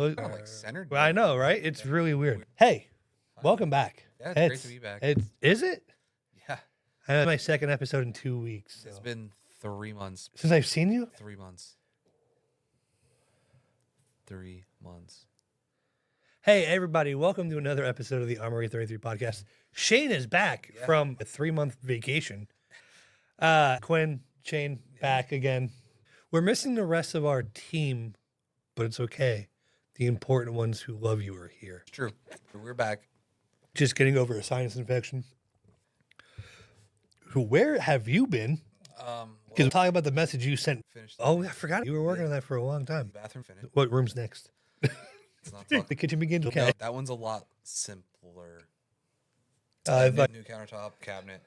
I'm like centered. Well, I know, right? It's really weird. Hey, welcome back. Yeah, it's great to be back. Is it? Yeah. I know my second episode in 2 weeks. So. It's been 3 months. Since I've seen you? 3 months. 3 months. Hey, everybody. Welcome to another episode of the Armory 33 podcast. Shane is back from a 3-month vacation. Quinn, Shane, back again. We're missing the rest of our team, but it's okay. The important ones who love you are here. It's true. We're back. Just getting over a sinus infection. Where have you been? Because we're talking about the message you sent. Oh, I forgot. You were working on that for a long time. Bathroom finished. What room's next? It's not talking. The kitchen begins. Okay. No, that one's a lot simpler. New countertop, cabinet,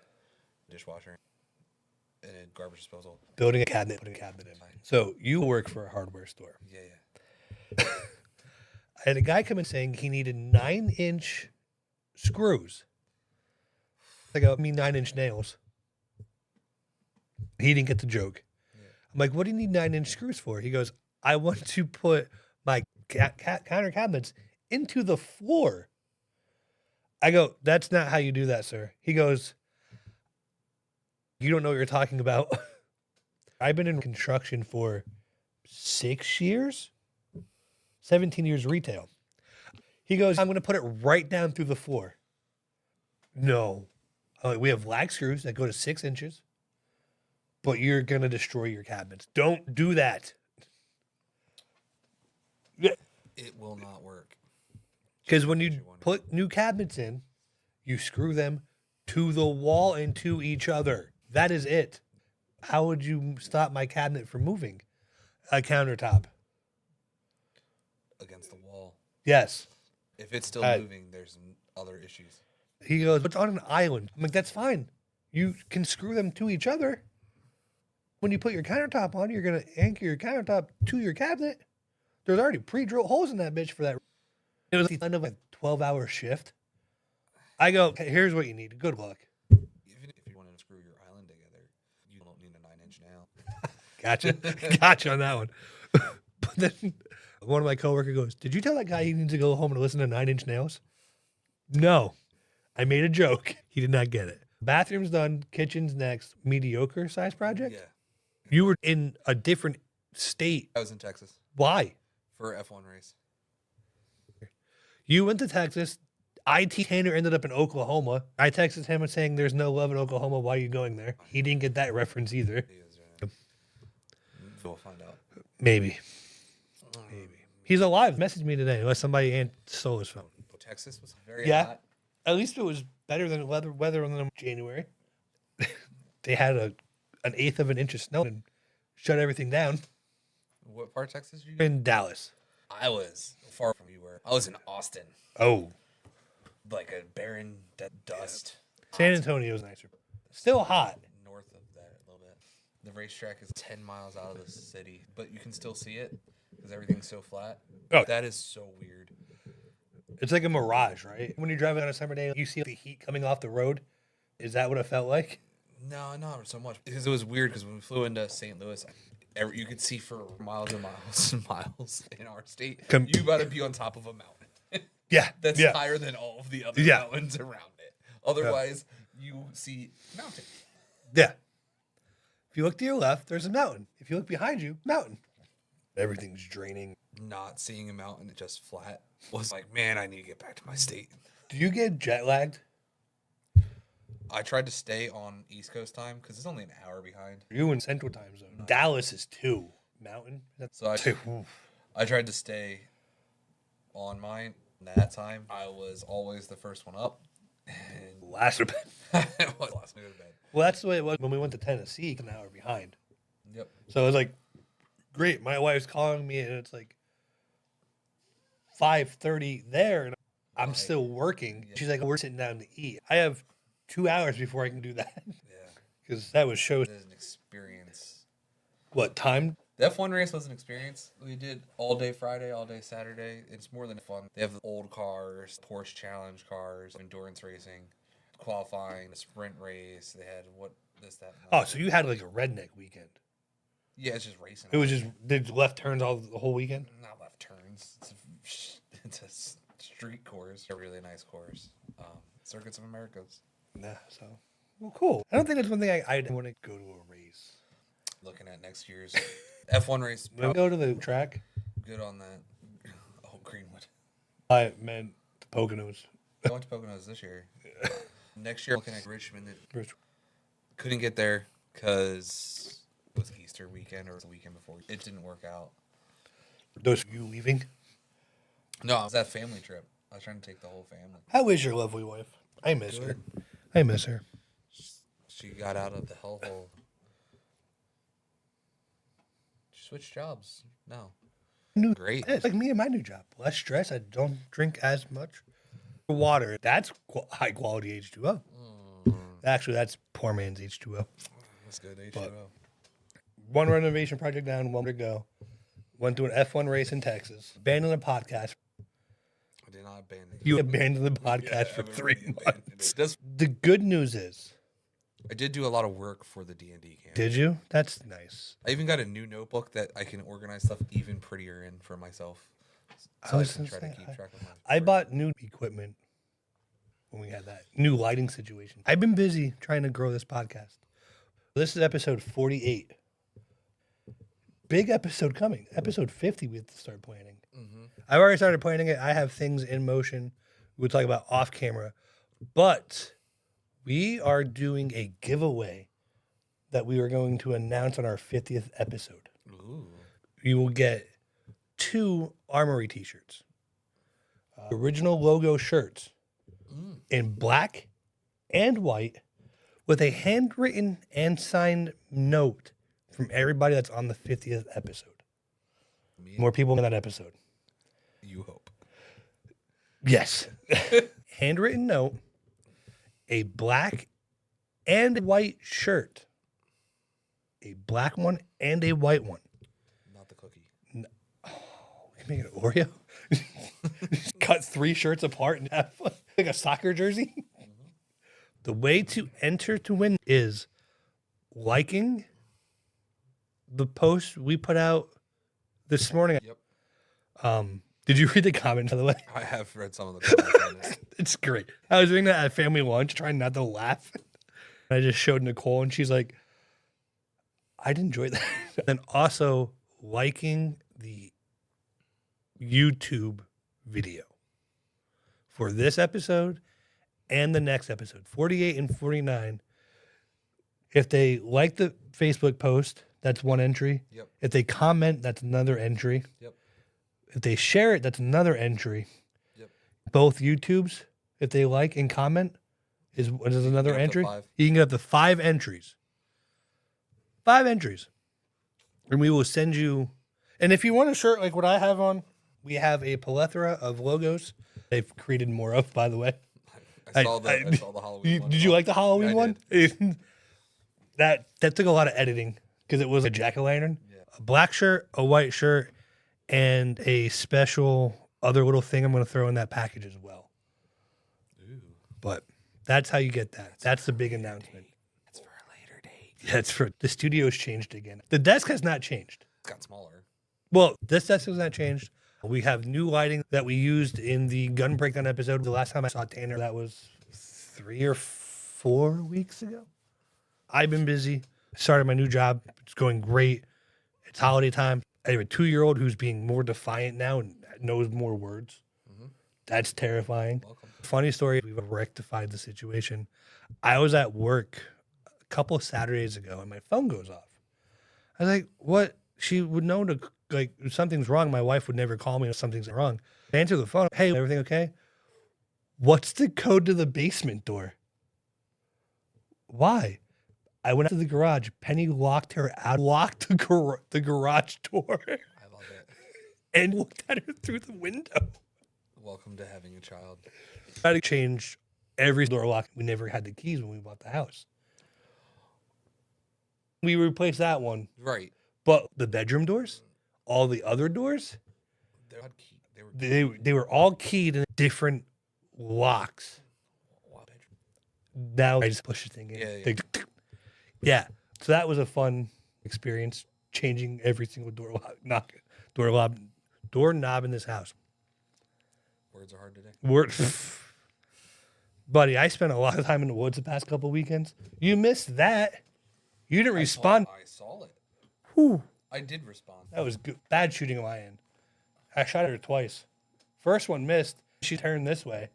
dishwasher, and a garbage disposal. Building a cabinet, putting a cabinet in. So you work for a hardware store. Yeah. I had a guy come in saying he needed 9-inch screws. I go, 9-inch nails. He didn't get the joke. Yeah. I'm like, what do you need 9-inch screws for? He goes, I want to put my counter cabinets into the floor. I go, that's not how you do that, sir. He goes, you don't know what you're talking about. I've been in construction for 6 years, 17 years retail. He goes, I'm going to put it right down through the floor. No. We have lag screws that go to 6 inches, but you're going to destroy your cabinets. Don't do that. It will not work. Because when you put new cabinets in, you screw them to the wall and to each other. That is it. How would you stop my cabinet from moving? A countertop. Against the wall. Yes. If it's still moving, there's other issues. He goes, it's on an island. I'm like, that's fine. You can screw them to each other. When you put your countertop on, you're going to anchor your countertop to your cabinet. There's already pre-drilled holes in that bitch for that. It was the end of a 12-hour shift. I go, okay, here's what you need. Good luck. Even if you want to screw your island together, you don't need a 9-inch nail. Gotcha on that one. But then one of my coworkers goes, did you tell that guy he needs to go home and listen to 9-inch nails? No. I made a joke. He did not get it. Bathroom's done. Kitchen's next. Mediocre size project? Yeah. You were in a different state. I was in Texas. Why? For an F1 race. You went to Texas. IT Tanner ended up in Oklahoma. I texted him and saying there's no love in Oklahoma. Why are you going there? He didn't get that reference either. We'll find out. Maybe. He's alive. Messaged me today unless somebody stole his phone. Texas was very hot. At least it was better than weather in January. They had an eighth of an inch of snow and shut everything down. What part of Texas did you go? In Dallas. I was far from you were. I was in Austin. Oh. Like a barren dust. San Antonio's nicer. Still hot. North of that a little bit. The racetrack is 10 miles out of the city, but you can still see it because everything's so flat. Oh. That is so weird. It's like a mirage, right? When you're driving on a summer day, you see the heat coming off the road. Is that what it felt like? No, not so much. Because it was weird because when we flew into St. Louis, you could see for miles and miles and miles in our state. You got to be on top of a mountain. Yeah. That's higher than all of the other mountains around it. Otherwise, you see mountain. Yeah. If you look to your left, there's a mountain. If you look behind you, mountain. Everything's draining. Not seeing a mountain, just flat, was like, man, I need to get back to my state. Do you get jet lagged? I tried to stay on East Coast time because it's only an hour behind. You in Central Time Zone. Dallas is 2. Mountain? That's so 2. I tried to stay on mine. That time, I was always the first one up. And last to bed. Last to go to bed. Well, that's the way it was when we went to Tennessee, an hour behind. Yep. So it was like, great. My wife's calling me, and it's like 5:30 there, and I'm still working. Yeah. She's like, we're sitting down to eat. I have 2 hours before I can do that. Yeah. Because that was show. It is an experience. What, time? The F1 race was an experience. We did all day Friday, all day Saturday. It's more than fun. They have old cars, Porsche Challenge cars, endurance racing, qualifying, a sprint race. They had that. Oh, so you had like a redneck weekend. Yeah, it's just racing. It was just did left turns the whole weekend? Not left turns. It's street course, a really nice course. Circuits of Americas. Yeah, so well, cool. I don't think that's one thing I want to go to a race. Looking at next year's F1 race. When we go to the track. Good on that. Oh, Greenwood. I meant the Poconos. I went to Poconos this year. Next year, looking at Richmond. Couldn't get there because it was Easter weekend or the weekend before. It didn't work out. Those you leaving? No, it was that family trip. I was trying to take the whole family. How is your lovely wife? I miss her. I miss her. She got out of the hellhole. She switched jobs. No. Great. It's like me and my new job. Less stress. I don't drink as much. Water. That's high quality H2O. Actually, that's poor man's H2O. That's good H2O. But one renovation project down, one to go. Went to an F1 race in Texas. Abandoned the podcast. I did not abandon You abandoned the podcast for 3 months. The good news is, I did do a lot of work for the D&D camp. Did you? That's nice. I even got a new notebook that I can organize stuff even prettier in for myself. So I can try to keep track of my I bought new equipment when we had that new lighting situation. I've been busy trying to grow this podcast. This is episode 48. Big episode coming. Episode 50 we have to start planning. Mm-hmm. I've already started planning it. I have things in motion. We'll talk about off camera. But we are doing a giveaway that we are going to announce on our 50th episode. Ooh. You will get 2 Armory t-shirts. Original logo shirts in black and white with a handwritten and signed note from everybody that's on the 50th episode. More people in that episode. You hope. Yes. Handwritten note, a black and white shirt. A black one and a white one. Not the cookie. No. Oh, we can make it Oreo? Cut 3 shirts apart and have like a soccer jersey? Mm-hmm. The way to enter to win is liking the post we put out this morning. Yep. Did you read the comments, by the way? I have read some of the comments on it. It's great. I was doing that at family lunch, trying not to laugh. I just showed Nicole, and she's like, I'd enjoy that. And also liking the YouTube video for this episode and the next episode, 48 and 49. If they like the Facebook post, that's one entry. Yep. If they comment, that's another entry. Yep. If they share it, that's another entry. Yep. Both YouTubes, if they like and comment, is another entry. You can get up to 5 entries. 5 entries. And we will send you. And if you want a shirt like what I have on, we have a plethora of logos. They've created more of, by the way. I saw the Halloween one. Did you like the Halloween one? That took a lot of editing because it was a jack-o'-lantern. Yeah. A black shirt, a white shirt, and a special other little thing I'm going to throw in that package as well. Ooh. But that's how you get that. That's the big announcement. That's for a later date. That's for the studio's changed again. The desk has not changed. It's got smaller. Well, this desk has not changed. We have new lighting that we used in the gun breakdown episode. The last time I saw Tanner, that was 3 or 4 weeks ago. I've been busy. Started my new job. It's going great. It's holiday time. I have a 2-year-old who's being more defiant now and knows more words. Mm-hmm. That's terrifying. Welcome. Funny story. We've rectified the situation. I was at work a couple of Saturdays ago and my phone goes off. I was like, what? She would know to, like, if something's wrong. My wife would never call me if something's wrong. I answer the phone. Hey, everything okay? What's the code to the basement door? Why? I went out to the garage. Penny locked her out, locked the garage door. I love it. And looked at her through the window. Welcome to having a child. I had to change every door lock. We never had the keys when we bought the house. We replaced that one. Right. But the bedroom doors, all the other doors, they were all keyed in different locks. Now I just push the thing in. Yeah. So that was a fun experience, changing every single doorknob in this house. Words are hard today. Buddy, I spent a lot of time in the woods the past couple weekends. You missed that. You didn't respond. I saw it. Whew. I did respond. That was good. Bad shooting on my end. I shot her twice. First one missed. She turned this way.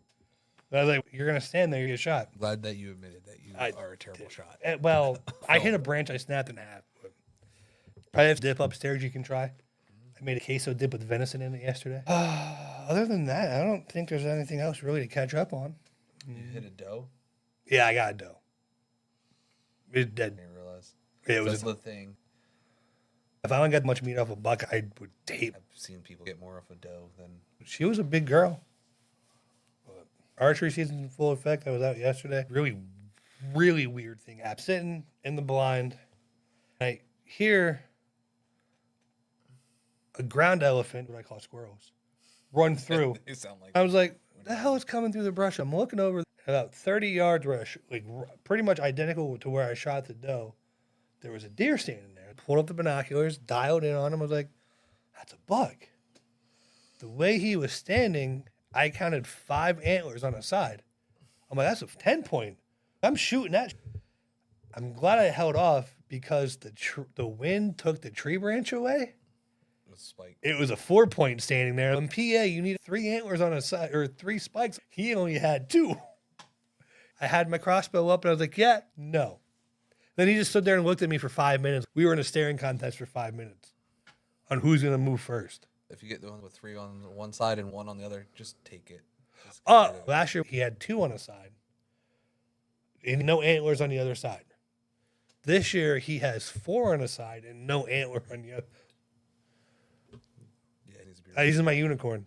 I was like, you're going to stand there, you get shot. Glad that you admitted that you are a terrible shot. Well, I hit a branch, I snapped in half. I have dip upstairs you can try. I made a queso dip with venison in it yesterday. Other than that, I don't think there's anything else really to catch up on. You hit a doe? Yeah, I got a doe. It I dead. didn't realize. It was That's the thing. If I don't get much meat off a buck, I would hate. I've seen people get more off a doe than... She was a big girl. But archery season's in full effect. I was out yesterday. Really weird thing. I'm sitting in the blind. I hear a ground elephant, what I call squirrels, run through. They sound like... I was like, what the hell is coming through the brush? I'm looking over about 30 yards where pretty much identical to where I shot the doe. There was a deer standing there. Pulled up the binoculars, dialed in on him. I was like, that's a buck. The way he was standing, I counted 5 antlers on the side. I'm like, that's a 10-point. I'm shooting that. I'm glad I held off because the wind took the tree branch away. Spike. It was a 4-point standing there. In PA, you need 3 antlers on a side or 3 spikes. He only had 2. I had my crossbow up and I was like, yeah, no. Then he just stood there and looked at me for 5 minutes. We were in a staring contest for 5 minutes on who's going to move first. If you get the one with 3 on one side and 1 on the other, just take it. Last year he had 2 on a side and no antlers on the other side. This year he has 4 on a side and no antler on the other. Yeah, it needs to be He's my unicorn.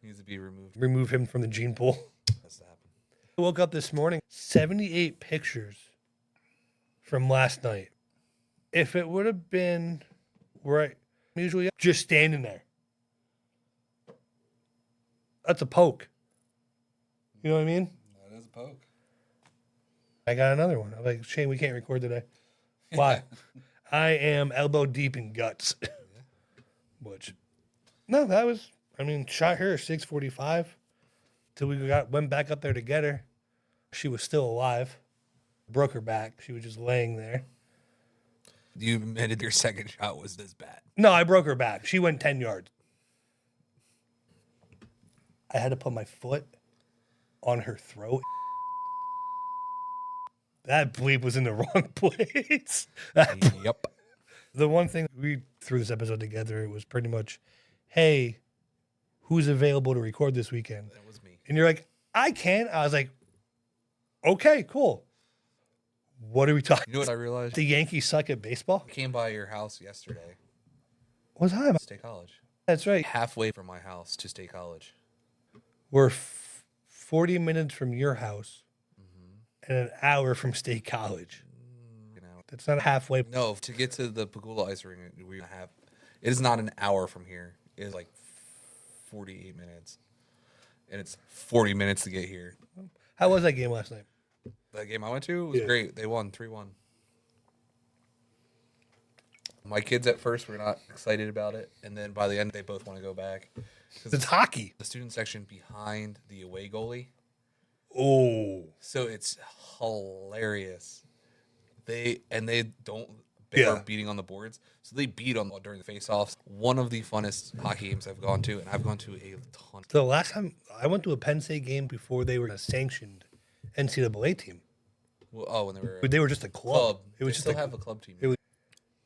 Needs to be removed. Remove him from the gene pool. That's to happen. I woke up this morning, 78 pictures from last night. If it would have been right, usually just standing there. That's a poke. You know what I mean? That is a poke. I got another one. I'm like, Shane, we can't record today. Why? I am elbow deep in guts. Which, no, that was, shot her at 6:45 till we went back up there to get her. She was still alive. Broke her back. She was just laying there. You admitted your second shot was this bad. No, I broke her back. She went 10 yards. I had to put my foot on her throat. That bleep was in the wrong place. Yep. The one thing we threw this episode together, it was pretty much, hey, who's available to record this weekend? That was me. And you're like, I can. I was like, okay, cool. What are we talking? You know what I realized? The Yankees suck at baseball? I came by your house yesterday. What time? State College. That's right. Halfway from my house to State College. We're 40 minutes from your house and an hour from State College. That's not halfway. No, to get to the Pagula ice rink, it is not an hour from here. It is like 48 minutes. And it's 40 minutes to get here. How was that game last night? That game I went to was great. They won 3-1. My kids at first were not excited about it. And then by the end, they both want to go back. It's hockey. The student section behind the away goalie. Oh. So it's hilarious. They don't bear beating on the boards. So they beat on during the face-offs. One of the funnest hockey games I've gone to, and I've gone to a ton. The last time I went to a Penn State game before they were a sanctioned NCAA team. Well, when they were just a club. It was just still have a club team. It was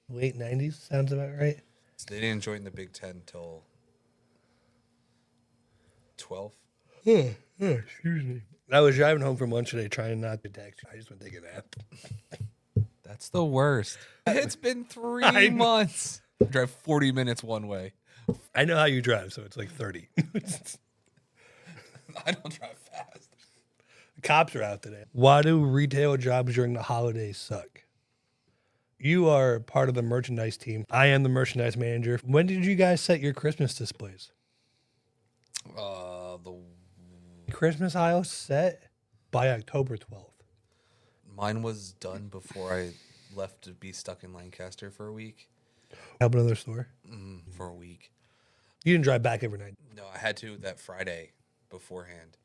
late 90s, sounds about right. They didn't join the Big Ten till 12. Excuse me. I was driving home from lunch today trying not to text you. I just went to take a nap. That's the worst. It's been 3 months. I drive 40 minutes one way. I know how you drive, so it's like 30. I don't drive fast. The cops are out today. Why do retail jobs during the holidays suck? You are part of the merchandise team. I am the merchandise manager. When did you guys set your Christmas displays? The Christmas aisle set by October 12th. Mine was done before I left to be stuck in Lancaster for a week. Help another store? For a week. You didn't drive back every night? No, I had to that Friday. beforehand.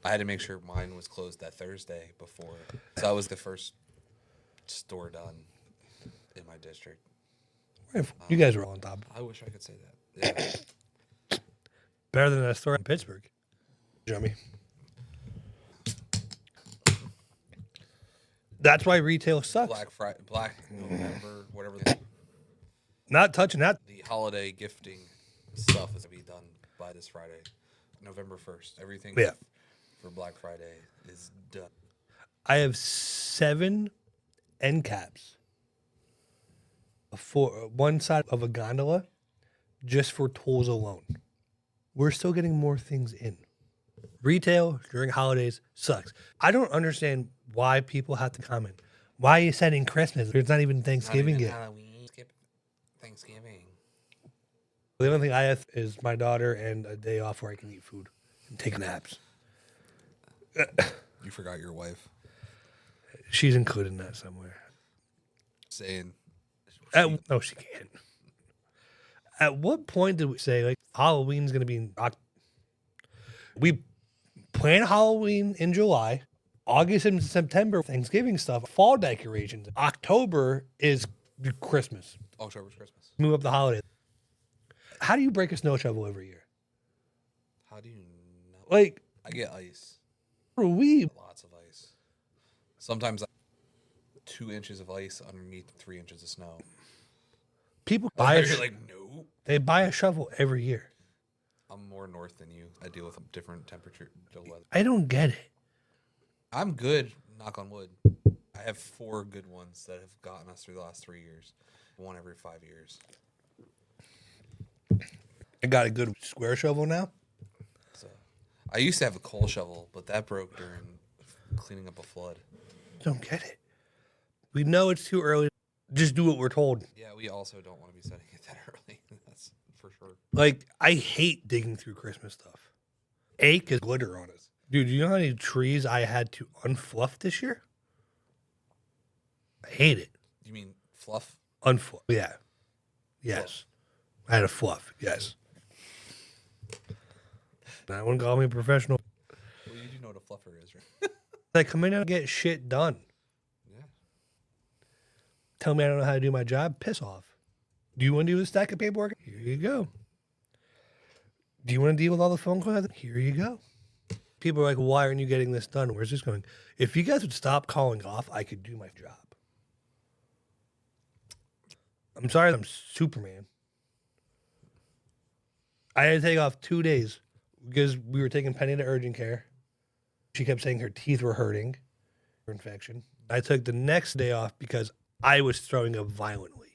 I had to make sure mine was closed that Thursday before. So I was the first store done in my district. You guys were on top. I wish I could say that. Yeah. Better than that store in Pittsburgh. Jimmy. That's why retail sucks. Black Friday, Black November, whatever. Not touching that. The holiday gifting stuff is to be done by this Friday, November 1st. Everything for Black Friday is done. I have 7 end caps for one side of a gondola just for tools alone. We're still getting more things in. Retail during holidays sucks. I don't understand why people have to comment. Why are you setting Christmas? It's not even Thanksgiving yet. Halloween, skip Thanksgiving. The only thing I have is my daughter and a day off where I can eat food and take naps. You forgot your wife. She's included in that somewhere. Saying. No, she can't. At what point did we say, like, Halloween's going to be in We plan Halloween in July. August and September, Thanksgiving stuff, fall decorations. October is Christmas. October's Christmas. Move up the holiday. How do you break a snow shovel every year? How do you know? Like, I get ice. we Lots of ice. Sometimes 2 inches of ice underneath 3 inches of snow. people buy You're like, no. they buy a shovel every year. I'm more north than you. I deal with different temperature weather. I don't get it. I'm good, knock on wood. I have 4 good ones that have gotten us through the last 3 years. 1 every 5 years. I got a good square shovel now. So, I used to have a coal shovel, but that broke during cleaning up a flood. Don't get it. We know it's too early. Just do what we're told. Yeah, we also don't want to be setting it that early. That's for sure. Like, I hate digging through Christmas stuff. Ache is glitter on it. Dude, do you know how many trees I had to unfluff this year? I hate it. You mean fluff? Unfluff. Yeah. Yes. Fluff. I had a fluff. Yes. I wouldn't call me a professional. Well, you do know what a fluffer is, right? I come in and get shit done. Yeah. Tell me I don't know how to do my job. Piss off. Do you want to do a stack of paperwork? Here you go. Do you want to deal with all the phone calls? Here you go. People are like, why aren't you getting this done? Where's this going? If you guys would stop calling off, I could do my job. I'm sorry I'm Superman. I had to take off 2 days because we were taking Penny to urgent care. She kept saying her teeth were hurting, her infection. I took the next day off because I was throwing up violently.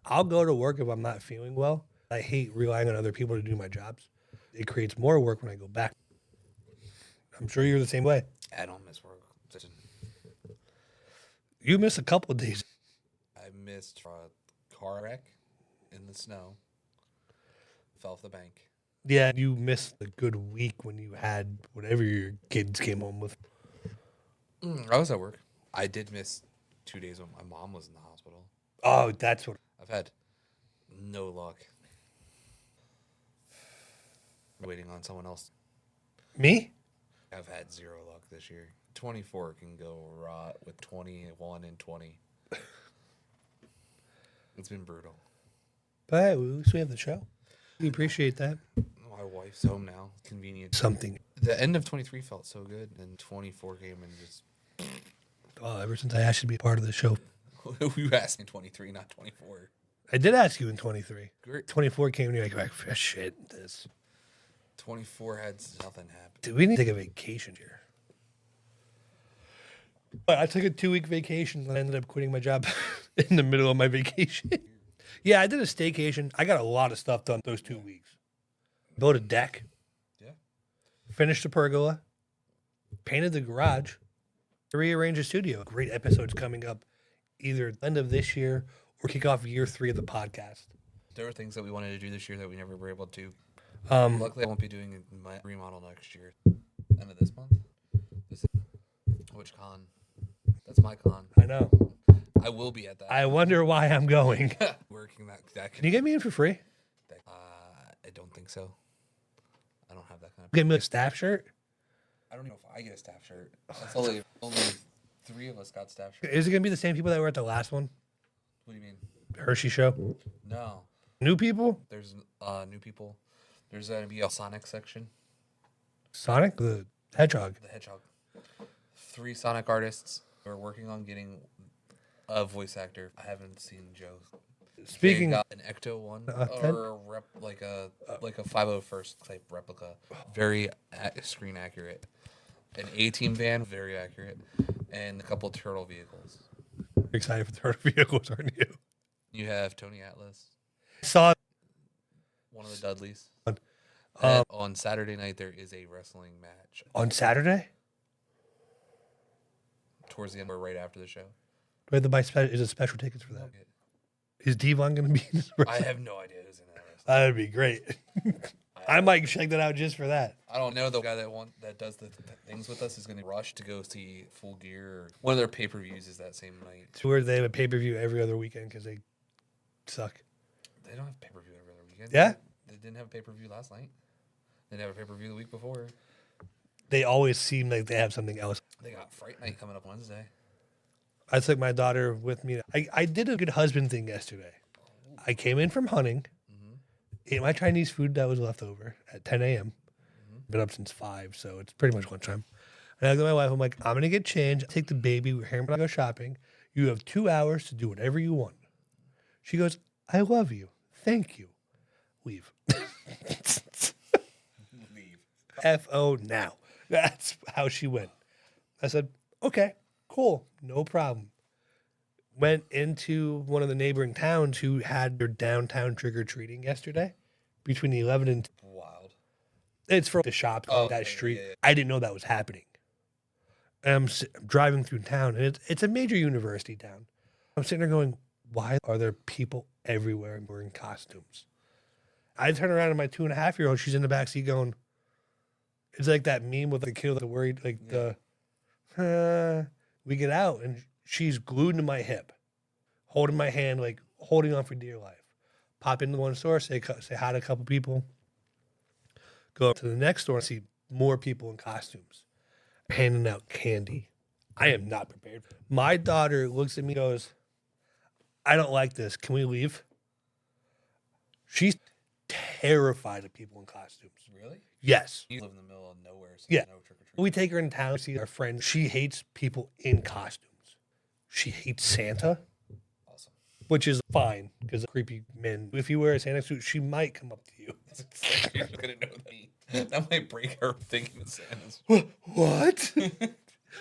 I'll go to work if I'm not feeling well. I hate relying on other people to do my jobs. It creates more work when I go back. I'm sure you're the same way. I don't miss work. You missed a couple of days. I missed a car wreck in the snow. Fell off the bank. Yeah, you missed a good week when you had whatever your kids came home with. I was at work. I did miss 2 days when my mom was in the hospital. Oh, that's what. I've had no luck. I'm waiting on someone else. Me? I've had 0 luck this year. 24 can go rot with 21 and 20. It's been brutal. But hey, at least we have the show. We appreciate that. My wife's home now. Convenient. Something. The end of 23 felt so good, and 24 came and just... Oh, ever since I asked you to be part of the show. You asked me 23, not 24. I did ask you in 23. Great. 24 came and you're like, oh, shit, this. 24 had nothing happen. Dude, we need to take a vacation here. But I took a 2-week vacation and I ended up quitting my job in the middle of my vacation. Yeah, I did a staycation. I got a lot of stuff done those 2 weeks. Built a deck. Yeah. Finished the pergola. Painted the garage. Rearranged the studio. Great episodes coming up either at the end of this year or kick off year 3 of the podcast. There were things that we wanted to do this year that we never were able to. Um, Luckily, I won't be doing my remodel next year. End of this month. Which con? That's my con. I know. I will be at that. I wonder why I'm going. Working that Can you get me in for free? I don't think so. I don't have that kind of. Get me a staff shirt. I don't know if I get a staff shirt. That's only 3 of us got staff shirts. Is it gonna be the same people that were at the last one? What do you mean? Hershey show. No. New people. There's new people. There's gonna be a Sonic section. Sonic the Hedgehog. The Hedgehog. 3 Sonic artists are working on getting a voice actor. I haven't seen Joe. Speaking, They got an Ecto one or like a 501st type replica, very screen accurate. An A-Team van, very accurate, and a couple of turtle vehicles. excited for turtle vehicles, aren't you? You have Tony Atlas. Saw One of the Dudleys. Um, And on Saturday night there is a wrestling match. on Saturday. Towards the end or right after the show. Do we have to buy is it special tickets for that? Is Devon going to be in this I have no idea who's in that wrestling. That'd be great. I might check that out just for that. I don't know. The guy that does the things with us is going to rush to go see Full Gear. Or one of their pay-per-views is that same night. Where they have a pay-per-view every other weekend because they suck. They don't have pay-per-view every other weekend. Yeah? They didn't have a pay-per-view last night. They didn't have a pay-per-view the week before. They always seem like they have something else. They got Fright Night coming up Wednesday. I took my daughter with me. I did a good husband thing yesterday. I came in from hunting, ate my Chinese food that was left over at 10 a.m. Been up since 5, so it's pretty much lunchtime. And I looked at my wife. I'm like, I'm going to get changed. Take the baby. We're here to go shopping. You have 2 hours to do whatever you want. She goes, I love you. Thank you. Leave. Leave. F-O now. That's how she went. I said, okay, cool. No problem. Went into one of the neighboring towns who had their downtown trick-or-treating yesterday between 11 and... Wild. It's for the shop on that street. Yeah. I didn't know that was happening. And I'm driving through town, and it's a major university town. I'm sitting there going, why are there people everywhere wearing costumes? I turn around and my 2.5-year-old, she's in the backseat going, it's like that meme with the kid with the worried, like we get out and she's glued to my hip, holding my hand, like holding on for dear life. Pop into one store, say hi to a couple people. Go up to the next store and see more people in costumes, handing out candy. I am not prepared. My daughter looks at me and goes, I don't like this. Can we leave? She's terrified of people in costumes. Really? Yes. You live in the middle of nowhere, so Yeah. no trick-or-treat. We take her in town to see our friend. She hates people in costumes. She hates Santa, Awesome. which is fine because creepy men. If you wear a Santa suit, she might come up to you. You're going to know that. That might break her thinking of Santa's. What?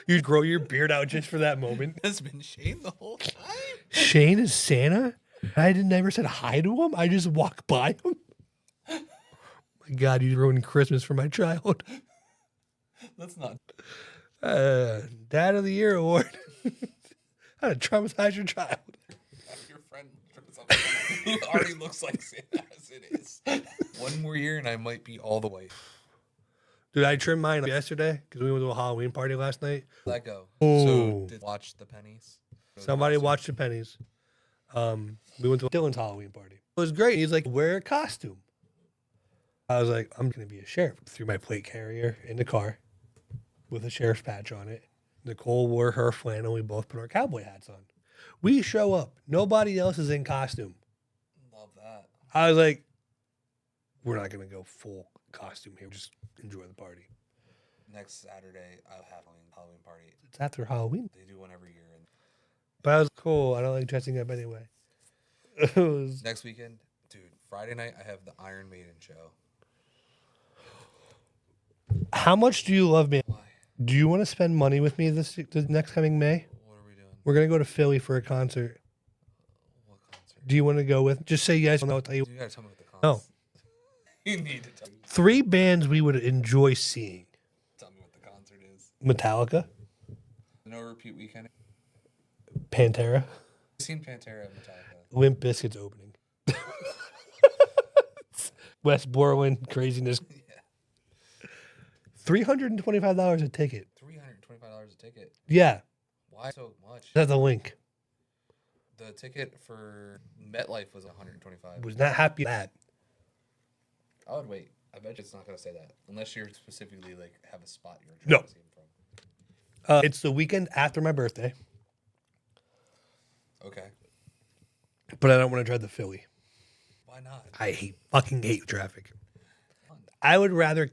You grow your beard out just for that moment. Has been Shane the whole time. Shane is Santa? I never said hi to him. I just walk by him. My God, you ruined Christmas for my child. Let's not. Dad of the Year award. How to traumatize your child. Your friend who already looks like Santa as it is. One more year and I might be all the way. Dude, I trimmed mine yesterday because we went to a Halloween party last night. Let go. Oh. So did watch the pennies. Somebody watched the pennies. We went to Dylan's Halloween party. It was great. He's like, wear a costume. I was like, I'm going to be a sheriff. Threw my plate carrier in the car with a sheriff's patch on it. Nicole wore her flannel. We both put our cowboy hats on. We show up. Nobody else is in costume. Love that. I was like, we're not going to go full costume here. Just enjoy the party. Next Saturday, I'll have a Halloween party. It's after Halloween. They do one every year. And But I was cool. I don't like dressing up anyway. It was... next weekend, dude, Friday night, I have the Iron Maiden show. How much do you love me? Why? Do you want to spend money with me this next coming May? What are we doing? We're going to go to Philly for a concert. What concert? Do you want to go with? Just say yes. I'll tell you. You gotta tell me what the concert. No. You need to tell me. 3 bands we would enjoy seeing. Tell me what the concert is. Metallica, No Repeat Weekend. Pantera, I've seen Pantera and Metallica. Limp Bizkit's opening. West Borland craziness. Yeah. $325 a ticket. $325 a ticket. Yeah, Why so much? that's a link. The ticket for MetLife was $125. Was not happy with that. I would wait. I bet you it's not going to say that. Unless you're specifically, like, have a spot you're No. trying to see him from. It's the weekend after my birthday, Okay. but I don't want to drive to Philly. Why not? I fucking hate traffic. I would rather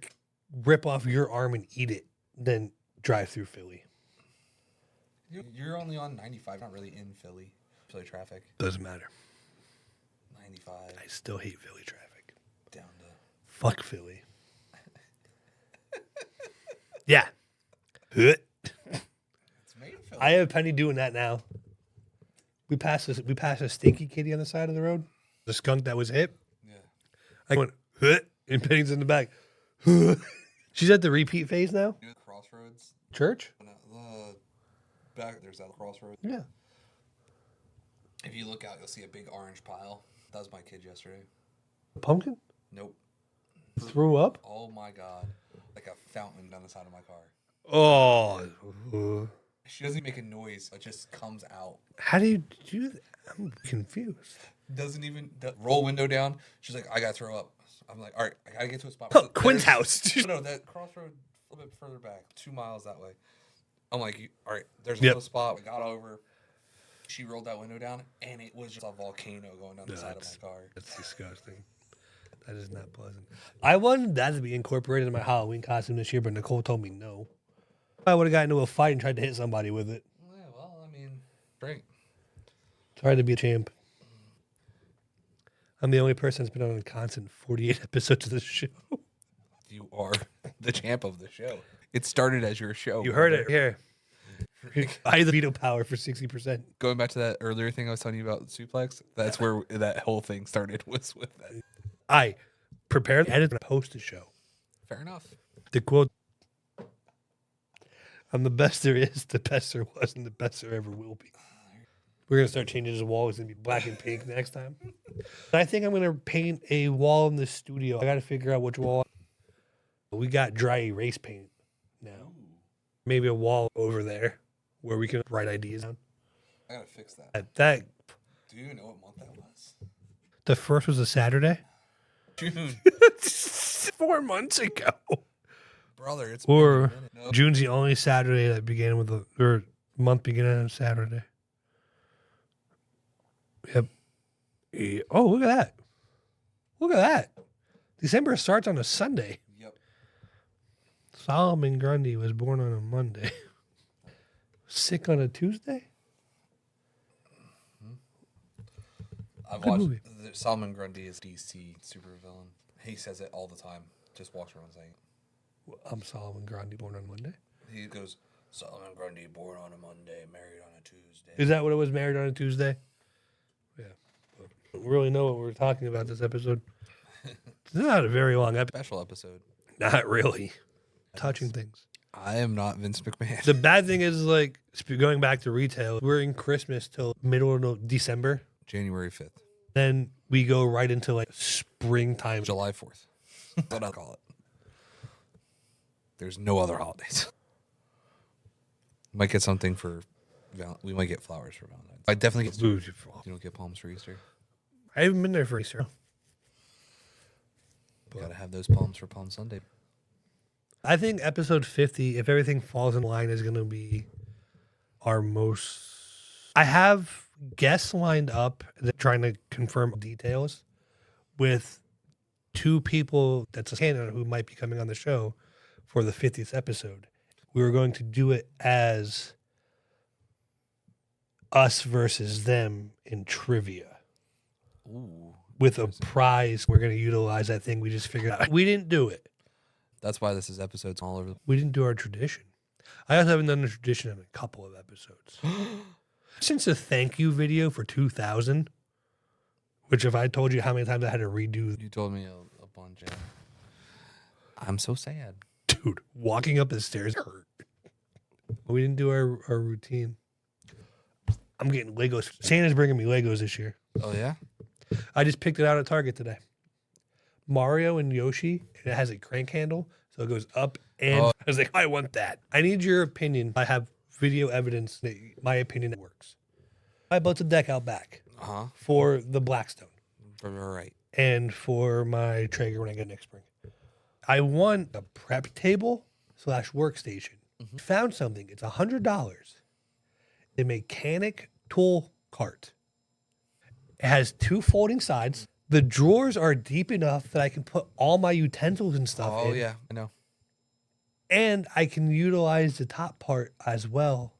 rip off your arm and eat it than drive through Philly. You're only on 95, not really in Philly traffic. Doesn't matter. 95. I still hate Philly traffic. Down to... Fuck Philly. Yeah. It's made in Philly. I have Penny doing that now. We passed a stinky kitty on the side of the road. The skunk that was hit. Yeah. I went, and Penny's in the back. She's at the repeat phase now. You know the crossroads? Church? Back there's that crossroads. Yeah. If you look out, you'll see a big orange pile. That was my kid yesterday. Pumpkin? Nope. Threw up? Oh my god. Like a fountain down the side of my car. Oh. She doesn't make a noise. It just comes out. How do you do that? I'm confused. Doesn't even roll window down. She's like, I gotta throw up. I'm like, all right, I gotta get to a spot. Oh, Quinn's house. No, that crossroad a little bit further back, 2 miles that way. I'm like, all right, there's a little spot. We got over. She rolled that window down, and it was just a volcano going down the side of my car. That's disgusting. That is not pleasant. I wanted that to be incorporated in my Halloween costume this year, but Nicole told me no. I would have gotten into a fight and tried to hit somebody with it. Yeah, well, I mean, great. Tried to be a champ. I'm the only person that's been on a constant 48 episodes of this show. You are the champ of the show. It started as your show. You heard it here. I have the veto power for 60%. Going back to that earlier thing I was telling you about suplex, that's where that whole thing started, was with that. I prepared, edit, and post the show. Fair enough. The quote, I'm the best there is, the best there was, and the best there ever will be. We're going to start changing this wall. It's going to be black and pink next time. I think I'm going to paint a wall in the studio. I got to figure out which wall. We got dry erase paint now. Maybe a wall over there where we can write ideas down. I got to fix that. Do you know what month that was? The first was a Saturday. June. 4 months ago. Brother, it's Or been a minute. No. June's the only Saturday that began with or month beginning on Saturday. Yep. Yeah. Oh, look at that. Look at that. December starts on a Sunday. Yep. Solomon Grundy was born on a Monday. Sick on a Tuesday? I've Good watched movie. Solomon Grundy is DC supervillain. He says it all the time. Just walks around saying it. I'm Solomon Grundy, born on Monday. He goes, Solomon Grundy, born on a Monday, married on a Tuesday. Is that what it was, married on a Tuesday? Yeah. Don't really know what we're talking about this episode. It's not a very long episode. Special episode. Not really. Touching things. I am not Vince McMahon. The bad thing is, like, going back to retail, we're in Christmas till middle of December. January 5th. Then we go right into, like, springtime. July 4th. What I'll call it. There's no other holidays. Might get something for... We might get flowers for Valentine's. I definitely get... You don't get palms for Easter? I haven't been there for Easter. Gotta have those palms for Palm Sunday. I think episode 50, if everything falls in line, is going to be our most... I have guests lined up that trying to confirm details with 2 people that's a candidate who might be coming on the show for the 50th episode. We were going to do it as us versus them in trivia. Ooh. With a prize. We're going to utilize that thing we just figured out. We didn't do it. That's why this is episodes all over. We didn't do our tradition. I also haven't done a tradition in a couple of episodes. Since the thank you video for 2000, which if I told you how many times I had to redo. You told me a bunch. Yeah. I'm so sad. Dude, walking up the stairs hurt. We didn't do our routine. I'm getting Legos. Santa's bringing me Legos this year. Oh, yeah? I just picked it out at Target today. Mario and Yoshi, and it has a crank handle, so it goes up and I was like, I want that. I need your opinion. I have video evidence that my opinion works. I built a deck out back for the Blackstone. All right. And for my Traeger when I get next spring. I want a prep table / workstation. Mm-hmm. Found something. It's $100. A mechanic tool cart. It has 2 folding sides. The drawers are deep enough that I can put all my utensils and stuff in. Oh, yeah, I know. And I can utilize the top part as well.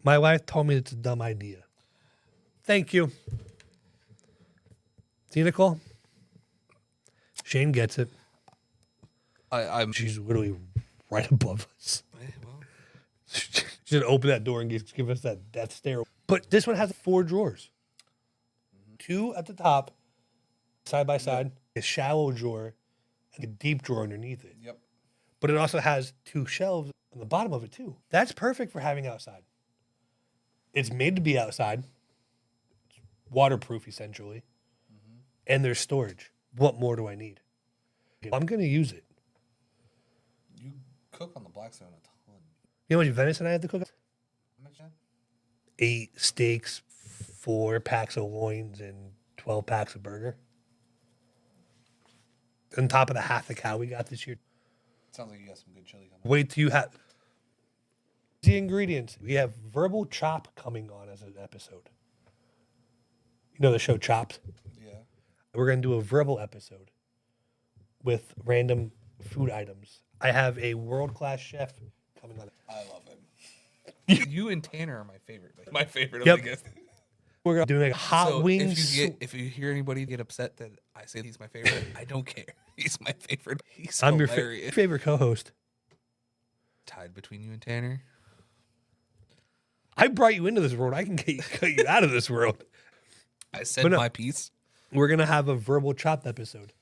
My wife told me it's a dumb idea. Thank you. See, Nicole? Shane gets it. I'm. She's literally right above us. Well, She should open that door and give us that death stare. But this one has 4 drawers. 2 at the top, side by side, a shallow drawer, and a deep drawer underneath it. yep. But it also has 2 shelves on the bottom of it too. That's perfect for having outside. It's made to be outside. It's waterproof essentially. And there's storage. What more do I need? I'm going to use it. You cook on the Blackstone a ton. You know how much venison I had to cook? How much that? 8 steaks, 4 packs of loins, and 12 packs of burger. On top of the half the cow we got this year. Sounds like you got some good chili coming. Wait till you have the ingredients. We have verbal chop coming on as an episode. You know the show Chopped? Yeah. We're going to do a verbal episode with random food items. I have a world-class chef coming on. I love him. You and Tanner are my favorite. Like, my favorite Yep. of the guests. We're doing a hot So wings. if you hear anybody get upset that I say he's my favorite, I don't care. He's my favorite. He's I'm your hilarious. favorite co-host. Tied between you and Tanner. I brought you into this world. I can cut you out of this world. I said But no. my piece. We're going to have a verbal chop episode.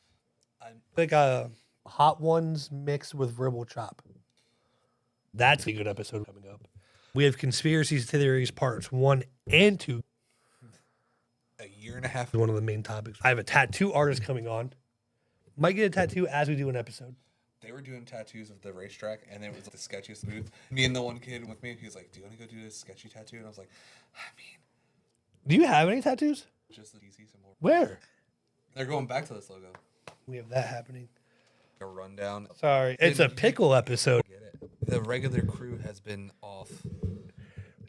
Like a hot ones mixed with verbal chop. That's a good episode coming up. We have conspiracy theories parts 1 and 2. A year and a half. One of the main topics. I have a tattoo artist coming on. Might get a tattoo as we do an episode. They were doing tattoos of the racetrack, and it was the sketchiest booth. Me and the one kid with me, he was like, "Do you want to go do this sketchy tattoo?" And I was like, "I mean, Do you have any tattoos? just the easy symbol." Where? They're going back to this logo. We have that happening. A rundown. Sorry. It's a pickle episode. Get it? The regular crew has been off.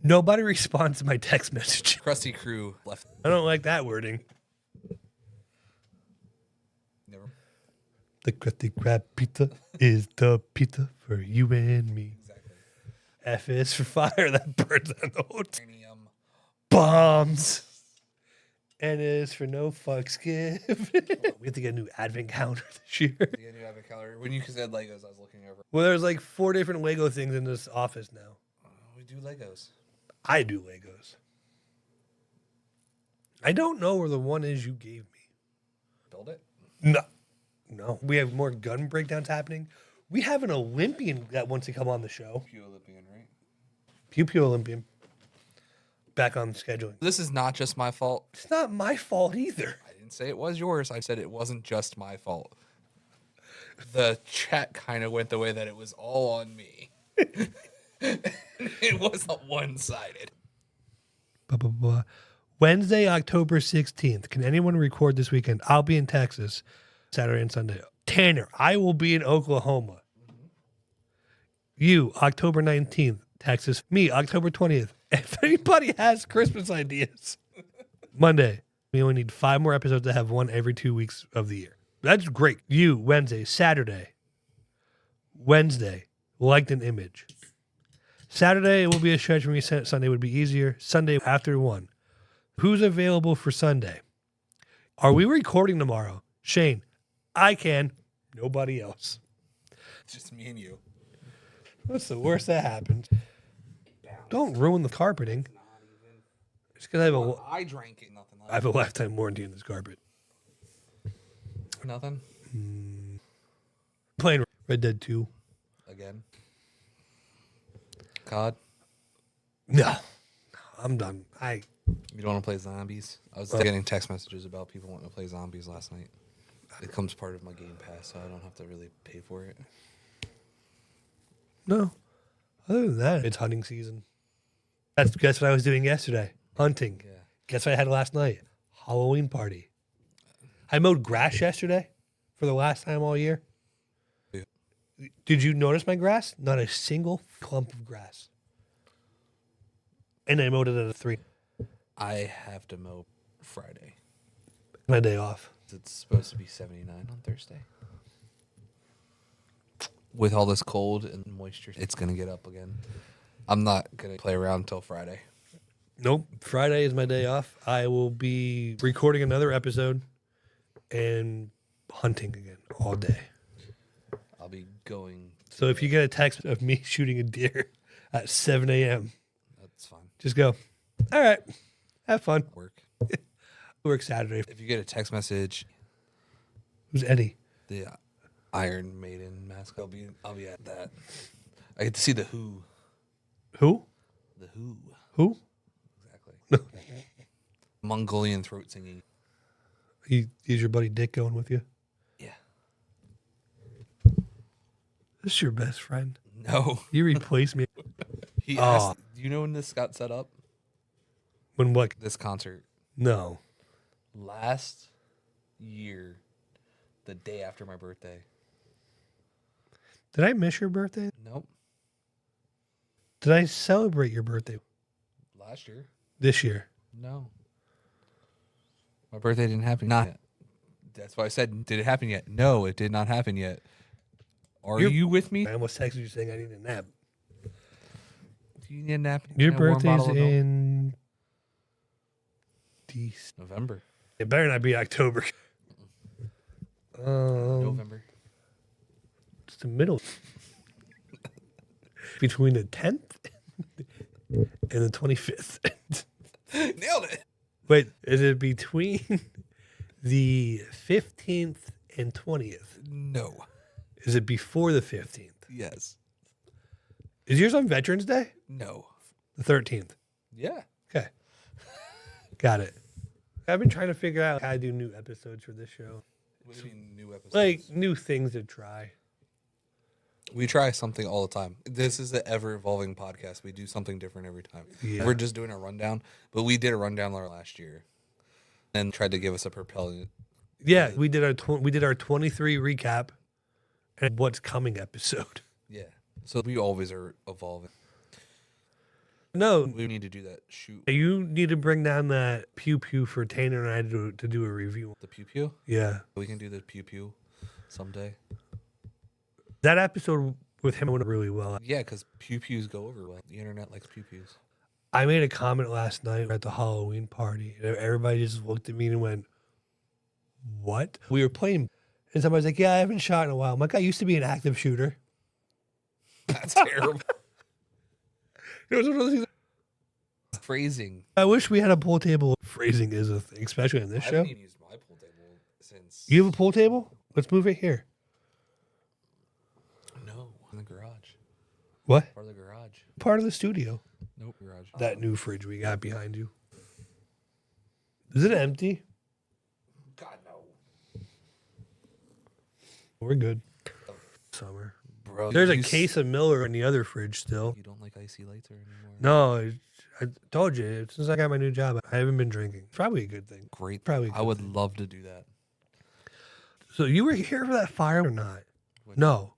Nobody responds to my text message. Krusty crew left. I don't like that wording. Never. The Krusty Krab pizza is the pizza for you and me. Exactly. F is for fire that burns on the whole Uranium. bombs. N is for no fucks given. We have to get a new advent calendar this year. The new advent calendar. When you said Legos, I was looking over. Well, there's like 4 different Lego things in this office now. We do Legos. I do Legos. I don't know where the one is you gave me. Build it. No. We have more gun breakdowns happening. We have an Olympian that wants to come on the show. Pew Olympian, right? Pew Pew Olympian. Back on scheduling. This is not just my fault. It's not my fault either. I didn't say it was yours. I said it wasn't just my fault. The chat kind of went the way that it was all on me. It wasn't one-sided. Wednesday, October 16th. Can anyone record this weekend? I'll be in Texas Saturday and Sunday. Tanner, I will be in Oklahoma. You, October 19th, Texas. Me, October 20th. If anybody has Christmas ideas. Monday, we only need 5 more episodes to have one every 2 weeks of the year. That's great. You, Wednesday, Saturday. Wednesday, liked an image. Saturday, it will be a stretch for me. Sunday would be easier. Sunday after 1. Who's available for Sunday? Are we recording tomorrow? Shane, I can. Nobody else. It's just me and you. What's the worst that happens? Don't ruin the carpeting. Just because I drank it. Nothing. I have a lifetime warranty in this carpet. Nothing. Playing Red Dead 2. Again. COD. No, I'm done. You don't want to play zombies? I was getting text messages about people wanting to play zombies last night. It comes part of my Game Pass, so I don't have to really pay for it. No. Other than that, it's hunting season. Guess what I was doing yesterday? Hunting. Yeah. Guess what I had last night? Halloween party. I mowed grass yesterday for the last time all year. Did you notice my grass? Not a single clump of grass. And I mowed it at a 3. I have to mow Friday. My day off. It's supposed to be 79 on Thursday. With all this cold and moisture, it's going to get up again. I'm not going to play around until Friday. Nope. Friday is my day off. I will be recording another episode and hunting again all day. I'll be going. So if you get a text of me shooting a deer at 7 a.m., that's fine. Just go, all right, have fun. Work Saturday. If you get a text message, who's Eddie? The Iron Maiden mask. I'll be at that. I get to see the Who. Who? The Who. Who? Exactly. Mongolian throat singing. Is your buddy Dick going with you? Yeah. This is your best friend. No. You replaced me. He asked, do you know when this got set up? When what? This concert. No. Last year, the day after my birthday. Did I miss your birthday? Nope. Did I celebrate your birthday? Last year. This year? No. My birthday didn't happen yet. That's why I said, did it happen yet? No, it did not happen yet. Are you with me? I almost texted you saying I need a nap. Do you need a nap? Your birthday's in November. It better not be October. November. It's the middle. Between the 10th and the 25th. Nailed it. Wait, is it between the 15th and 20th? No. Is it before the 15th? Yes. Is yours on Veterans Day? No. The 13th. Yeah. Okay. Got it. I've been trying to figure out how to do new episodes for this show. What do you mean new episodes? Like new things to try. We try something all the time. This is the ever-evolving podcast. We do something different every time. Yeah. We're just doing a rundown, but we did a rundown last year and tried to give us a propelling. Yeah, we did our 23 recap and what's coming episode. Yeah. So we always are evolving. No. We need to do that shoot. You need to bring down that pew pew for Tanner and I to do a review. The pew pew? Yeah. We can do the pew pew someday. That episode with him went really well. Yeah, because pew pews go over well. The internet likes pew pews. I made a comment last night at the Halloween party. And everybody just looked at me and went, what? We were playing. And somebody's like, yeah, I haven't shot in a while. I'm like, I used to be an active shooter. That's terrible. It was one of those things. Phrasing. I wish we had a pool table. Phrasing is a thing, especially on this show. I haven't even used my pool table since. You have a pool table? Let's move it here. No, in the garage. What? Part of the garage. Part of the studio. Nope, garage. That new fridge we got behind you. Is it empty? God, no. We're good. Summer. Bro, There's a case of Miller in the other fridge still. You don't like icy lights or anymore? No, I told you, since I got my new job, I haven't been drinking. Probably a good thing. Great. Probably. I would love to do that. So you were here for that fire or not? No.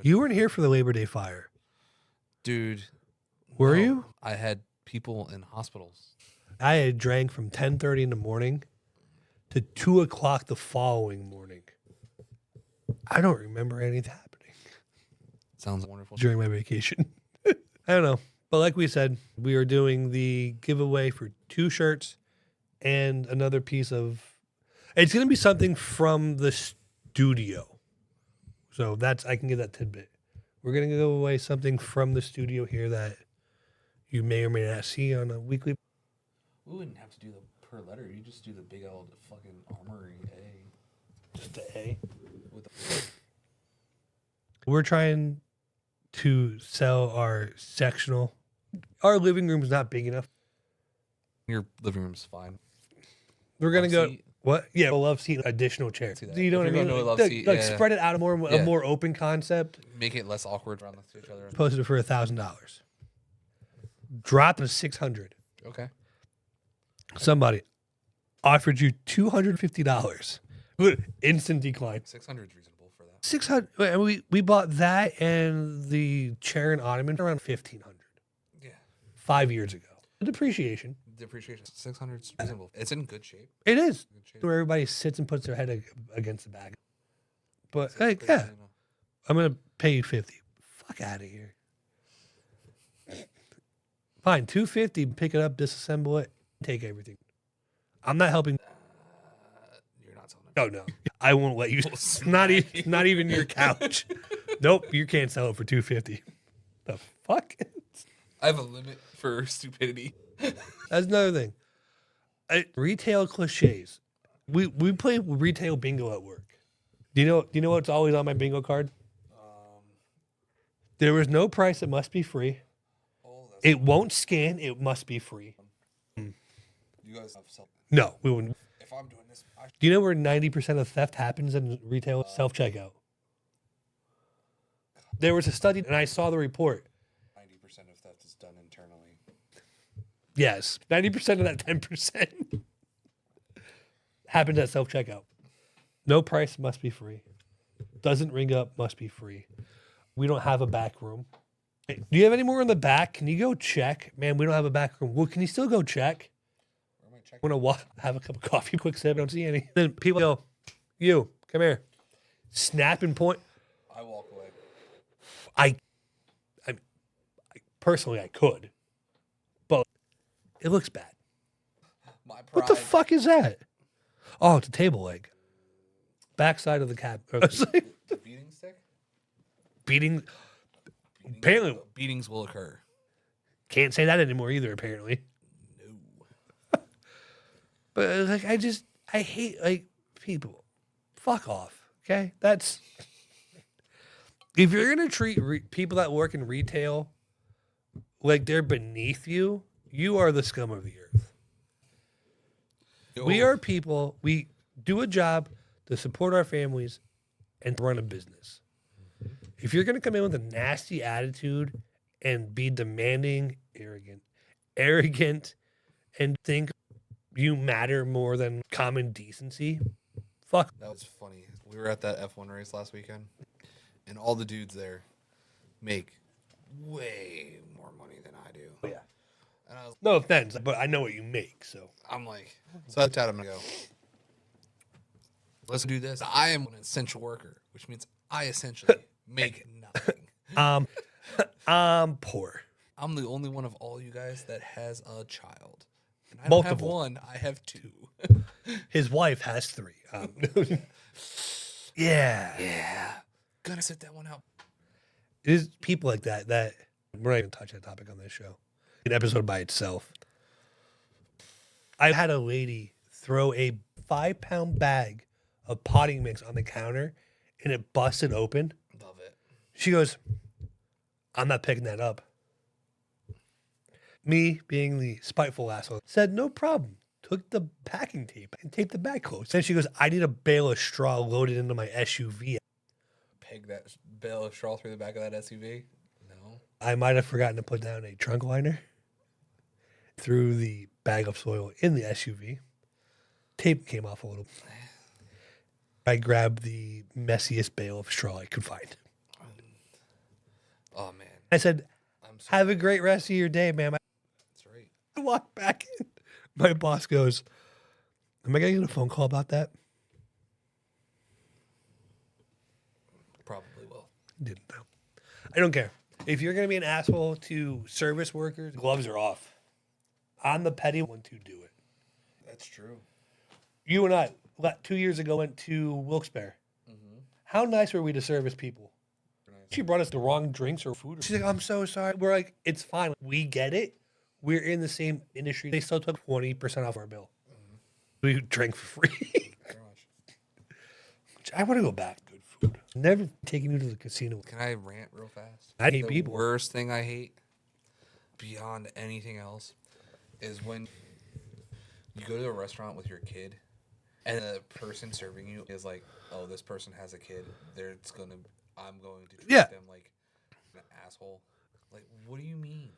You weren't here for the Labor Day fire. Dude. Were you? I had people in hospitals. I had drank from 10:30 in the morning to 2 o'clock the following morning. I don't remember anything happening. Sounds wonderful. During my vacation. I don't know. But like we said, we are doing the giveaway for 2 shirts and another piece of... It's going to be something from the studio. So I can give that tidbit. We're going to give away something from the studio here that you may or may not see on a weekly... We wouldn't have to do the per letter. You just do the big old fucking Armory A. Just the A. With the... We're trying to sell our sectional. Our living room's not big enough. Your living room's fine. We're going to go... Seat. What? Yeah, we'll love seat additional chairs. You know what I mean? Like spread it out a more open concept. Make it less awkward around each other. Posted it for $1,000. Drop to $600. Okay. Somebody offered you $250. Instant decline. 600 is reasonable for that. 600. And we bought that and the chair and ottoman around 1,500. Yeah. 5 years ago. The depreciation. 600 is reasonable. It's in good shape. It is. Good shape. Where everybody sits and puts their head against the back. But That's like, crazy yeah, enough. I'm gonna pay you 50. Fuck out of here. Fine, 250. Pick it up, disassemble it, take everything. I'm not helping. You're not selling it. Oh no, I won't let you. Not even your couch. Nope, you can't sell it for 250. The fuck? I have a limit for stupidity. That's another thing. Retail cliches. We play retail bingo at work. Do you know what's always on my bingo card? There was no price. It must be free. It won't scan. It must be free. You guys have self. No, we wouldn't. If I'm doing this, Do you know where 90% of theft happens in retail? Self-checkout. There was a study, and I saw the report. 90% of theft is done internally. Yes, 90% of that 10% happens at self-checkout. No price, must be free. Doesn't ring up, must be free. We don't have a back room. Hey, do you have any more in the back? Can you go check? Man, we don't have a back room. Well, can you still go check? Where am I checking? I'm going to have a cup of coffee, quick sip. I don't see any. Then people go, you, come here. Snap and point. I walk away. I personally, I could. But it looks bad. My pride. What the fuck is that? Oh, it's a table leg. Backside of the cab. The beating stick? Beating. Apparently. Beatings will occur. Can't say that anymore either, apparently. No. But like, I hate like people. Fuck off. Okay, that's if you're gonna treat people that work in retail like they're beneath you, you are the scum of the earth. We are people. We do a job to support our families and run a business. If you're gonna come in with a nasty attitude and be demanding, arrogant, and think you matter more than common decency, fuck. That was funny. We were at that F1 race last weekend, and all the dudes there make way more money than I do. Oh, yeah. And I was, No offense, but I know what you make, so. I'm like, so I looked at him and I go, let's do this. I am an essential worker, which means I essentially make nothing. I'm poor. I'm the only one of all you guys that has a child. And I don't have Multiple. one, I have two. His wife has 3. Yeah. Yeah. Gonna sit that one out. It is people like that we're not even touching that topic on this show. An episode by itself. I had a lady throw a 5-pound bag of potting mix on the counter and it busted open. Love it. She goes, I'm not picking that up. Me, being the spiteful asshole, said, no problem. Took the packing tape and taped the bag closed. Then she goes, I need a bale of straw loaded into my SUV. Peg that bale of straw through the back of that SUV? No. I might have forgotten to put down a trunk liner. Threw the bag of soil in the SUV. Tape came off a little. I grabbed the messiest bale of straw I could find. Oh, man. I said, I'm sorry. have a great rest of your day, ma'am. That's right. I walked back in. My boss goes, am I going to get a phone call about that? Probably will. Didn't know. I don't care. If you're going to be an asshole to service workers, gloves are off. I'm the petty one to do it. That's true. You and I, 2 years ago, went to Wilkes-Barre. Mm-hmm. How nice were we to service people? Nice. She brought us the wrong drinks or food. She's like, I'm so sorry. We're like, it's fine. We get it. We're in the same industry. They still took 20% off our bill. Mm-hmm. We drank for free. Very much. I want to go back to good food. Never taking you to the casino. Can I rant real fast? I hate the people. Worst thing I hate, beyond anything else, is when you go to a restaurant with your kid and the person serving you is like, oh, this person has a kid. I'm going to treat them like an asshole. Like, what do you mean?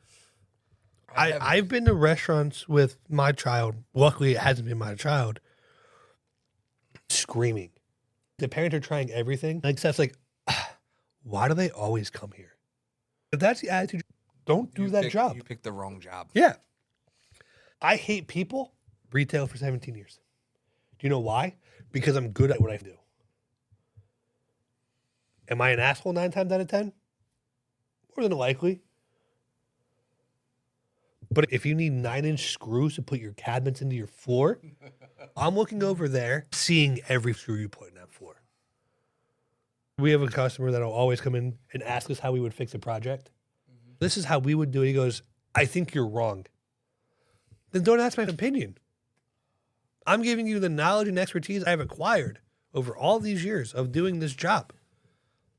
I've been to restaurants with my child. Luckily, it hasn't been my child. Screaming. The parents are trying everything. Like Seth's like, why do they always come here? If that's the attitude, don't do that job. You picked the wrong job. Yeah. I hate people. Retail for 17 years. Do you know why? Because I'm good at what I do. Am I an asshole 9 times out of 10? More than likely. But if you need 9-inch screws to put your cabinets into your floor, I'm looking over there, seeing every screw you put in that floor. We have a customer that'll always come in and ask us how we would fix a project. Mm-hmm. This is how we would do it. He goes, I think you're wrong. Then don't ask my opinion. I'm giving you the knowledge and expertise I've acquired over all these years of doing this job.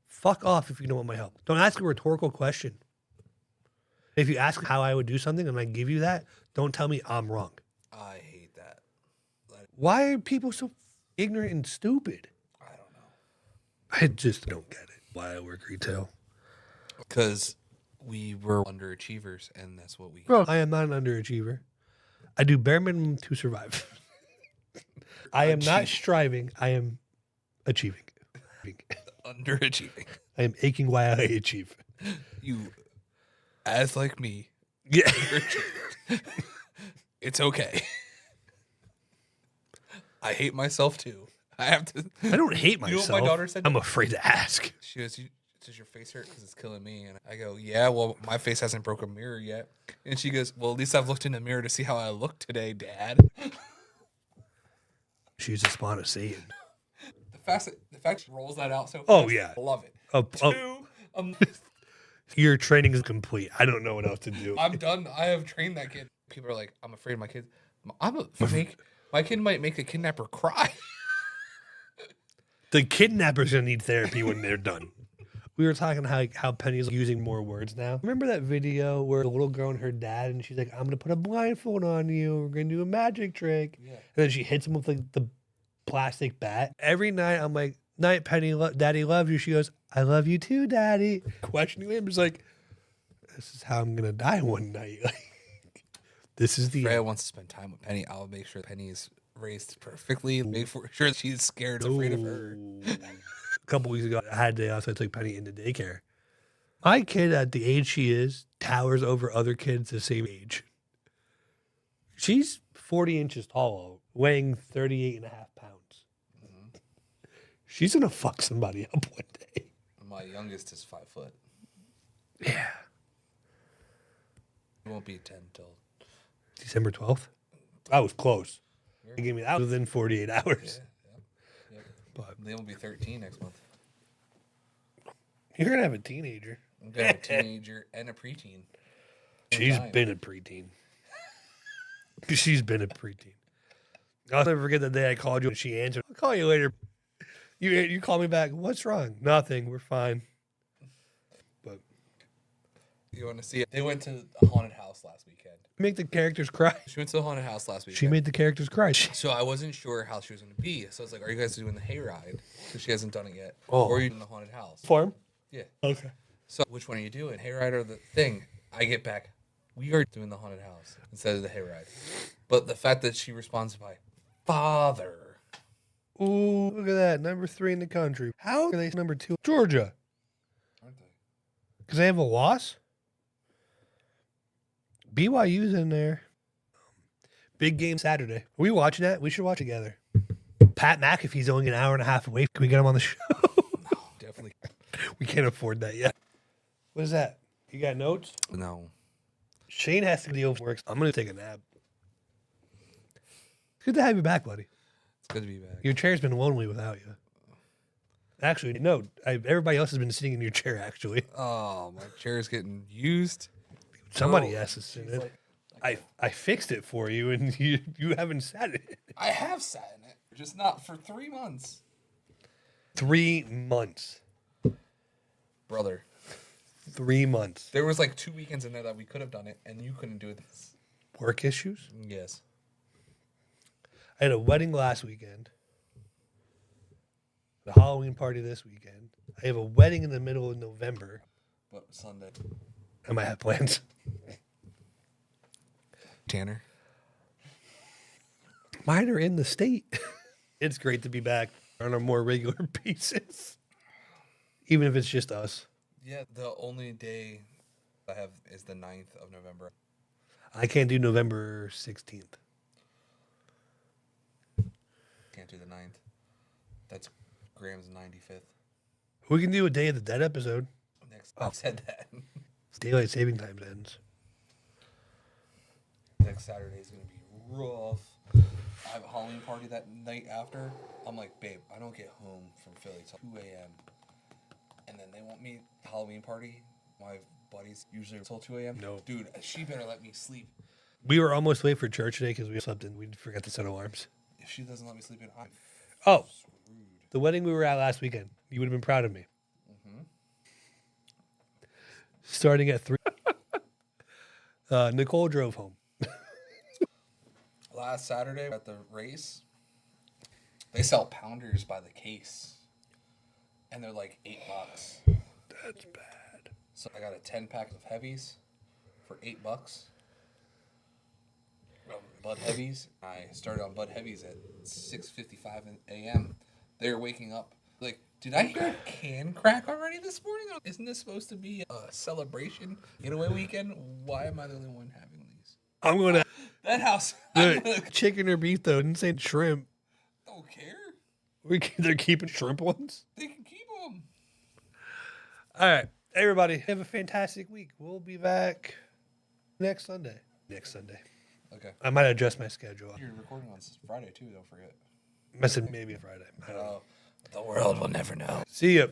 Fuck off if you don't want my help. Don't ask a rhetorical question. If you ask how I would do something and I give you that, don't tell me I'm wrong. I hate that. Why are people so ignorant and stupid? I don't know. I just don't get it. Why I work retail. Because we were underachievers, and that's what we... Bro, I am not an underachiever. I do bare minimum to survive. I am not striving. I am achieving. Underachieving. I am aching while I achieve. You, as like me, yeah, it's okay. I hate myself too. I don't hate myself. You know what my daughter said? I'm afraid to ask. She goes, does your face hurt because it's killing me? And I go, yeah, well, my face hasn't broke a mirror yet. And she goes, well, at least I've looked in the mirror to see how I look today, Dad. She's a spawn of Satan. The fact she rolls that out so fast, oh, yeah. I love it. Your training is complete. I don't know what else to do. I'm done. I have trained that kid. People are like, I'm afraid of my kids. My kid might make the kidnapper cry. The kidnapper's going to need therapy when they're done. We were talking how Penny's using more words now. Remember that video where the little girl and her dad, and she's like, I'm going to put a blindfold on you. We're going to do a magic trick. Yeah. And then she hits him with like the plastic bat. Every night, I'm like, night, Penny, Daddy loves you. She goes, I love you too, Daddy. Questioning him, is like, this is how I'm going to die one night. This is the... Freya wants to spend time with Penny. I'll make sure Penny is raised perfectly. Make sure she's scared, afraid of her. A couple weeks ago, I had a day off, so I took Penny into daycare. My kid, at the age she is, towers over other kids the same age. She's 40 inches tall, weighing 38 and a half pounds. Mm-hmm. She's going to fuck somebody up one day. My youngest is 5 foot. Yeah. It won't be 10 till December 12th? I was close. They gave me that within 48 hours. Yeah. But they will be 13 next month. You're going to have a teenager. I'm going to have a teenager and a preteen. She's been a preteen. She's been a preteen. I'll never forget the day I called you and she answered. I'll call you later. You call me back. What's wrong? Nothing. We're fine. But you want to see it? They went to a haunted house last weekend. Make the characters cry. She went to the haunted house last weekend. She made the characters cry. So I wasn't sure how she was going to be. So I was like, are you guys doing the hayride? Because she hasn't done it yet. Oh. Or are you doing the haunted house? Farm? Yeah. Okay. So which one are you doing? Hayride or the thing? I get back. We are doing the haunted house instead of the hayride. But the fact that she responds by father. Ooh, look at that. Number 3 in the country. How are they number 2? Georgia. Aren't they? Because they have a loss? BYU's in there. Big game Saturday. Are we watching that? We should watch together. Pat McAfee's only an hour and a half away. Can we get him on the show? No, definitely. We can't afford that yet. What is that? You got notes? No. Shane has to deal with work. I'm going to take a nap. It's good to have you back, buddy. It's good to be back. Your chair's been lonely without you. Actually, no. Everybody else has been sitting in your chair, actually. Oh, my chair's getting used. Somebody has to sit in it. I fixed it for you, and you haven't sat in it. I have sat in it, just not for 3 months. 3 months. Brother. 3 months. There was like 2 weekends in there that we could have done it, and you couldn't do it. Work issues? Yes. I had a wedding last weekend. The Halloween party this weekend. I have a wedding in the middle of November. What, Sunday? I might have plans. Tanner? Mine are in the state. It's great to be back. on our more regular basis, even if it's just us. Yeah, the only day I have is the 9th of November. I can't do November 16th. Can't do the 9th. That's Graham's 95th. We can do a Day of the Dead episode. Next, I said that. Daylight saving time ends. Next Saturday is going to be rough. I have a Halloween party that night after. I'm like, babe, I don't get home from Philly till 2 a.m. And then they want me Halloween party. My buddies usually till 2 a.m. No. Dude, she better let me sleep. We were almost late for church today because we slept and we forgot to set alarms. If she doesn't let me sleep in, I'm Oh, screwed. the wedding we were at last weekend. You would have been proud of me. Mm-hmm. Starting at 3. Nicole drove home. Last Saturday at the race, they sell pounders by the case. And they're like $8. That's bad. So I got a 10-pack of heavies for $8. Bud Heavies. I started on Bud Heavies at 6:55 a.m. They were waking up like, did I hear a can crack already this morning? Isn't this supposed to be a celebration getaway weekend? Why am I the only one having these? I'm going to... That house. Chicken or beef, though. Didn't say shrimp. Don't care. They're keeping shrimp ones? They can keep them. All right. Everybody, have a fantastic week. We'll be back next Sunday. Okay. I might adjust my schedule. You're recording on Friday, too. Don't forget. I said maybe Friday. I don't know. The world will never know. See ya.